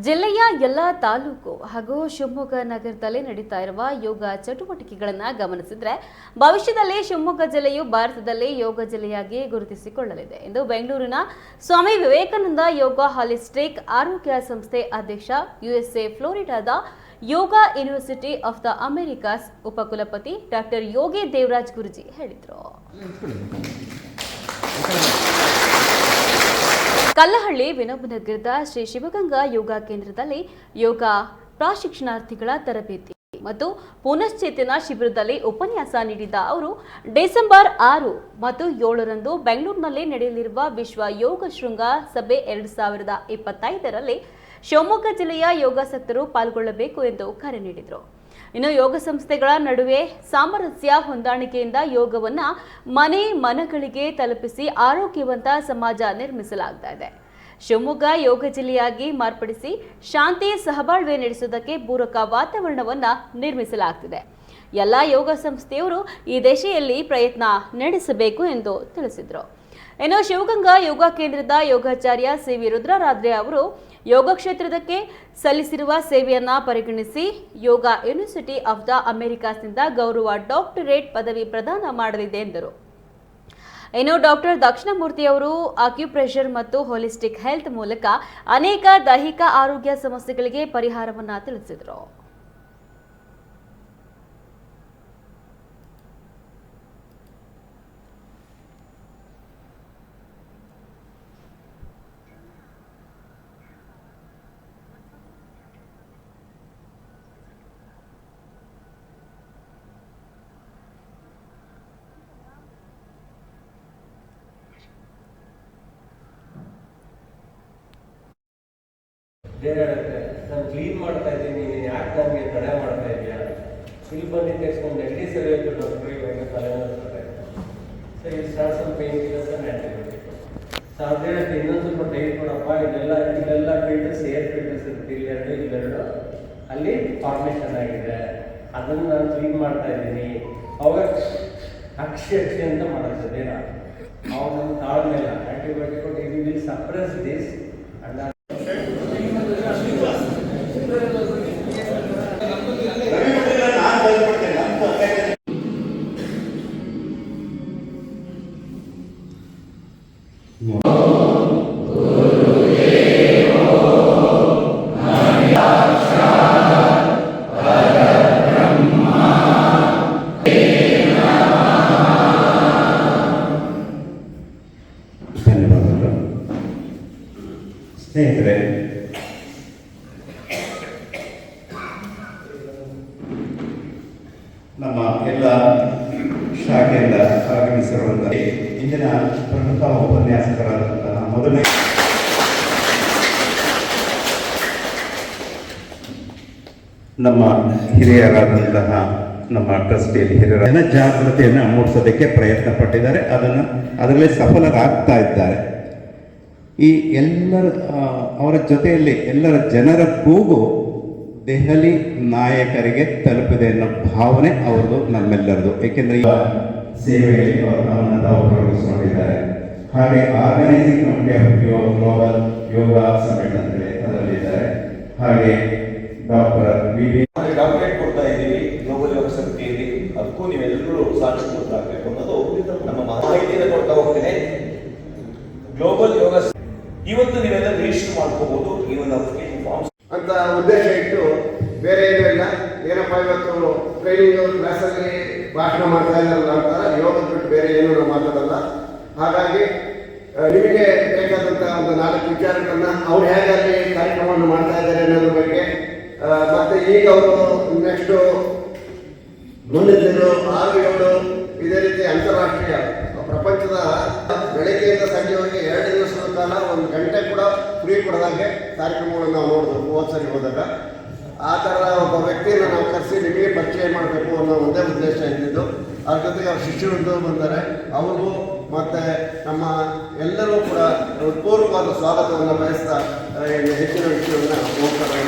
ಜಿಲ್ಲೆಯ ಎಲ್ಲ ತಾಲೂಕು ಹಾಗೂ ಶಿವಮೊಗ್ಗ ನಗರದಲ್ಲಿ ನಡೀತಾ ಇರುವ ಯೋಗ ಚಟುವಟಿಕೆಗಳನ್ನು ಗಮನಿಸಿದರೆ ಭವಿಷ್ಯದಲ್ಲಿ ಶಿವಮೊಗ್ಗ ಜಿಲ್ಲೆಯು ಭಾರತದಲ್ಲಿ ಯೋಗ ಜಿಲ್ಲೆಯಾಗಿ ಗುರುತಿಸಿಕೊಳ್ಳಲಿದೆ ಎಂದು ಬೆಂಗಳೂರಿನ ಸ್ವಾಮಿ ವಿವೇಕಾನಂದ ಯೋಗ ಹಾಲಿಸ್ಟಿಕ್ ಆರೋಗ್ಯ ಸಂಸ್ಥೆ ಅಧ್ಯಕ್ಷ ಯುಎಸ್ಎ ಫ್ಲೋರಿಡಾದ Yoga University of the Americas ಉಪಕುಲಪತಿ ಡಾಕ್ಟರ್ ಯೋಗಿ ದೇವರಾಜ್ ಗುರುಜಿ ಹೇಳಿದರು. ಕಲ್ಲಹಳ್ಳಿ ವಿನೋಬನಗರದ ಶ್ರೀ ಶಿವಗಂಗಾ ಯೋಗ ಕೇಂದ್ರದಲ್ಲಿ ಯೋಗ ಪ್ರಶಿಕ್ಷಣಾರ್ಥಿಗಳ ತರಬೇತಿ ಮತ್ತು ಪುನಶ್ಚೇತನ ಶಿಬಿರದಲ್ಲಿ ಉಪನ್ಯಾಸ ನೀಡಿದ ಅವರು ಡಿಸೆಂಬರ್ 6 ಮತ್ತು 7ರಂದು ಬೆಂಗಳೂರಿನಲ್ಲಿ ನಡೆಯಲಿರುವ ವಿಶ್ವ ಯೋಗ ಶೃಂಗ ಸಭೆ 2025ರಲ್ಲಿ ಶಿವಮೊಗ್ಗ ಜಿಲ್ಲೆಯ ಯೋಗಾಸಕ್ತರು ಪಾಲ್ಗೊಳ್ಳಬೇಕು ಎಂದು ಕರೆ ನೀಡಿದರು. ಇನ್ನು ಯೋಗ ಸಂಸ್ಥೆಗಳ ನಡುವೆ ಸಾಮರಸ್ಯ ಹೊಂದಾಣಿಕೆಯಿಂದ ಯೋಗವನ್ನ ಮನೆ ಮನಗಳಿಗೆ ತಲುಪಿಸಿ ಆರೋಗ್ಯವಂತ ಸಮಾಜ ನಿರ್ಮಿಸಲಾಗ್ತಾ ಇದೆ. ಶಿವಮೊಗ್ಗ ಯೋಗ ಜಿಲ್ಲೆಯಾಗಿ ಮಾರ್ಪಡಿಸಿ ಶಾಂತಿ ಸಹಬಾಳ್ವೆ ನಡೆಸುವುದಕ್ಕೆ ಪೂರಕ ವಾತಾವರಣವನ್ನ ನಿರ್ಮಿಸಲಾಗ್ತಿದೆ. ಎಲ್ಲ ಯೋಗ ಸಂಸ್ಥೆಯವರು ಈ ದಿಶೆಯಲ್ಲಿ ಪ್ರಯತ್ನ ನಡೆಸಬೇಕು ಎಂದು ತಿಳಿಸಿದರು. ಇನ್ನು ಶಿವಗಂಗಾ ಯೋಗ ಕೇಂದ್ರದ ಯೋಗಾಚಾರ್ಯ ಸಿ.ವಿ. ರುದ್ರಾರಾಧ್ರೆ ಅವರು ಯೋಗ ಕ್ಷೇತ್ರಕ್ಕೆ ಸಲ್ಲಿಸಿರುವ ಸೇವೆಯನ್ನ ಪರಿಗಣಿಸಿ ಯೋಗ ಯೂನಿವರ್ಸಿಟಿ ಆಫ್ ದ ಅಮೆರಿಕಾಸ್ನಿಂದ ಗೌರವ ಡಾಕ್ಟರೇಟ್ ಪದವಿ ಪ್ರದಾನ ಮಾಡಲಿದೆ ಎಂದರು. ಇನ್ನು ಡಾಕ್ಟರ್ ದಕ್ಷಿಣಮೂರ್ತಿ ಅವರು ಅಕ್ಯುಪ್ರೆಷರ್ ಮತ್ತು ಹೋಲಿಸ್ಟಿಕ್ ಹೆಲ್ತ್ ಮೂಲಕ ಅನೇಕ ದೈಹಿಕ ಆರೋಗ್ಯ ಸಮಸ್ಯೆಗಳಿಗೆ ಪರಿಹಾರವನ್ನ ತಿಳಿಸಿದರು. ನಾನು ಕ್ಲೀನ್ ಮಾಡ್ತಾ ಇದ್ದೀನಿ, ನೀನು ಯಾಕೆ ನನಗೆ ತಡೆ ಮಾಡ್ತಾ ಇದೆಯಾ? ಇಲ್ಲಿ ಬಂದಿದ್ದ ತಕ್ಷಣ ನೆಗಡಿ ಸರಿ ಹೋಯ್ತು ಡಾಕ್ಟ್ರು, ಇವಾಗ ತಲೆನೋಡ್ತಾರೆ. ಸೊ ಇದು start some pain killers and antibiotic. So ಅದೇ ಇನ್ನೊಂದು ಸ್ವಲ್ಪ ಡೈಟ್ ಕೊಡಪ್ಪ, ಇದೆಲ್ಲ ಫಿಲ್ಟರ್ಸ್ ಏರ್ ಫಿಲ್ಟರ್ಸ್ ಇರುತ್ತೆ, ಇಲ್ಲೆರಡು ಅಲ್ಲಿ ಫಾರ್ಮೇಷನ್ ಆಗಿದೆ, ಅದನ್ನು ನಾನು ಕ್ಲೀನ್ ಮಾಡ್ತಾ ಇದ್ದೀನಿ. ಅವಾಗ ಅಕ್ಷಿ ಅಂತ ಮಾಡುತ್ತದೆ ಅವಾಗ ನಮ್ಮ ತಾಳ್ಮೆ ಇಲ್ಲ. ಆ್ಯಂಟಿಬಯೋಟಿಕ್ ಕೊಟ್ಟು ಇದು ವಿಲ್ ಸಪ್ರೆಸ್ ದಿಸ್ ಅಂಡ್ ಧನ್ಯವಾದಗಳು. ಸ್ನೇಹಿತರೆ, ನಮ್ಮ ಎಲ್ಲ ಶಾಖೆಯಿಂದ ಆಗಮಿಸಿರುವಂತಹ ಇಂದಿನ ಪ್ರಮುಖ ಉಪನ್ಯಾಸಕರಾದಂತಹ ಮೊದಲನೇ ನಮ್ಮ ಹಿರಿಯರಾದಂತಹ ನಮ್ಮ ಟ್ರಸ್ಟಿಯಲ್ಲಿ ಹಿರಿಯರ ಜನಜಾಗೃತಿಯನ್ನು ಮೂಡಿಸೋದಕ್ಕೆ ಪ್ರಯತ್ನ ಪಟ್ಟಿದ್ದಾರೆ. ಅದರಲ್ಲಿ ಸಫಲರಾಗ್ತಾ ಇದ್ದಾರೆ. ಈ ಎಲ್ಲರ ಅವರ ಜೊತೆಯಲ್ಲಿ ಎಲ್ಲರ ಜನರ ಕೂಗು ದೆಹಲಿ ನಾಯಕರಿಗೆ ತಲುಪಿದೆ ಅನ್ನೋ ಭಾವನೆ ಅವ್ರದ್ದು, ನಮ್ಮೆಲ್ಲರದು. ಏಕೆಂದರೆ ಈ ಸೇವೆಯಲ್ಲಿ ಅವರನ್ನು ತೊಡಗಿಸಿಕೊಂಡಿದ್ದಾರೆ. ಹಾಗೆ organising committee of global yoga summit ಅಂತೇಳಿ ಅದರಲ್ಲಿದ್ದಾರೆ. ಹಾಗೆ ಡಾಕ್ಟರೇಟ್ ಕೊಡ್ತಾ ಇದ್ದೀವಿ ಗ್ಲೋಬಲ್ ಯೋಗ ಸಮಿತಿಯಲ್ಲಿ. ಅದಕ್ಕೂ ನೀವೆಲ್ಲರೂ ಸಾಕ್ಷಿಯಾಗಬೇಕು ಅನ್ನೋದು ನಮ್ಮ ಮಾಹಿತಿಯನ್ನು ಕೊಡ್ತಾ ಹೋಗ್ತೇನೆ. ಗ್ಲೋಬಲ್ ಯೋಗ ಇವತ್ತು ನೀವೆಲ್ಲ ರಿಜಿಸ್ಟರ್ ಮಾಡ್ಕೋಬಹುದು ಈ ಒಂದು ಅಪ್ಲಿಕೇಶನ್ ಫಾರ್ಮ್ಸ್ ಅಂತ ಉದ್ದೇಶ ಇಟ್ಟು ಬೇರೆ ಏನೂ ಇಲ್ಲ. ಏನಪ್ಪ ಇವತ್ತು ಟ್ರೈನಿಂಗ್ ಕ್ಲಾಸಲ್ಲಿ ಭಾಷಣ ಮಾಡ್ತಾ ಇದ್ದಾರಲ್ಲ ಅಂತಾರ, ಯೋಗದ ಬಿಟ್ಟು ಬೇರೆ ಏನೂ ನಾವು ಮಾತಾಡಲ್ಲ. ಹಾಗಾಗಿ ನಿಮಗೆ ಬೇಕಾದಂಥ ಒಂದು 4 ವಿಚಾರಗಳನ್ನ ಅವ್ರು ಹೇಗೆ ಅಲ್ಲಿ ಕಾರ್ಯಕ್ರಮವನ್ನು ಮಾಡ್ತಾ ಇದ್ದಾರೆ ಅನ್ನೋದ್ರ ಬಗ್ಗೆ, ಮತ್ತೆ ಈಗ ಅವರು ನೆಕ್ಸ್ಟ್ ಮುಂದಿನ 6, 7 ಇದೇ ರೀತಿ ಅಂತಾರಾಷ್ಟ್ರೀಯ ಪ್ರಪಂಚದ ಬೆಳಗ್ಗೆಯಿಂದ ಸಂಜೆವರೆಗೆ 2 ದಿವಸದ ಕಾಲ 1 ಗಂಟೆ ಕೂಡ ಫ್ರೀ ಕೊಡೋದಾಗೆ ಕಾರ್ಯಕ್ರಮಗಳನ್ನು ನಾವು ನೋಡಿದ್ವು ಹೋದ ಸರಿ ಹೋದಾಗ. ಆ ಥರ ಒಬ್ಬ ವ್ಯಕ್ತಿಯನ್ನು ನಾವು ಕರೆಸಿ ನಿಮಗೆ ಪರಿಚಯ ಮಾಡಬೇಕು ಅನ್ನೋ ಒಂದೇ ಉದ್ದೇಶ ಇದ್ದಿದ್ದು. ಅದ್ರ ಜೊತೆಗೆ ಅವ್ರ ಶಿಷ್ಯರು ಬಂದರೆ ಅವ್ರಿಗೂ ಮತ್ತು ನಮ್ಮ ಎಲ್ಲರೂ ಕೂಡ ಪೂರ್ವವಾದ ಸ್ವಾಗತವನ್ನು ಬಯಸ್ತಾ ಹೆಚ್ಚಿನ ವಿಷಯವನ್ನು ಹೋಗ್ತಾರೆ.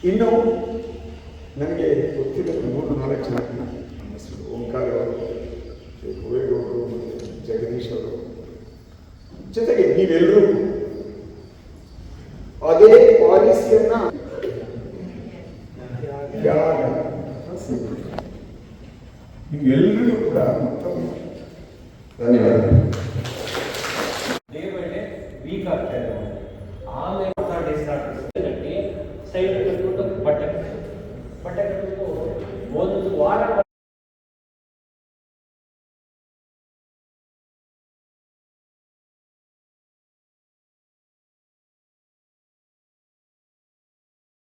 ಇನ್ನು ನನಗೆ ಗೊತ್ತಿದ್ದ 3-4 ಜನ ಹೆಸರು ಓಂಕಾರ ಅವರು, ಕುವೇಗೌಡರು ಮತ್ತು ಜಗದೀಶ್ ಅವರು, ಜೊತೆಗೆ ನೀವೆಲ್ಲರೂ ಅದೇ ಪಾಲಿಸಿಯನ್ನ ನೀವೆಲ್ಲರಿಗೂ ಕೂಡ ಮತ್ತೊಮ್ಮೆ ಧನ್ಯವಾದ. ಡೇ ಬೈ ಡೇ ವೀಕ್ ಆಗ್ತಾ ಇದೆ. ಆಮೇಲೆ ಸೈಡ್ ಕಟ್ಬಿಟ್ಟು ಬಟ್ಟೆ ಕಟ್ಬಿಟ್ಟು ಒಂದು ವಾರ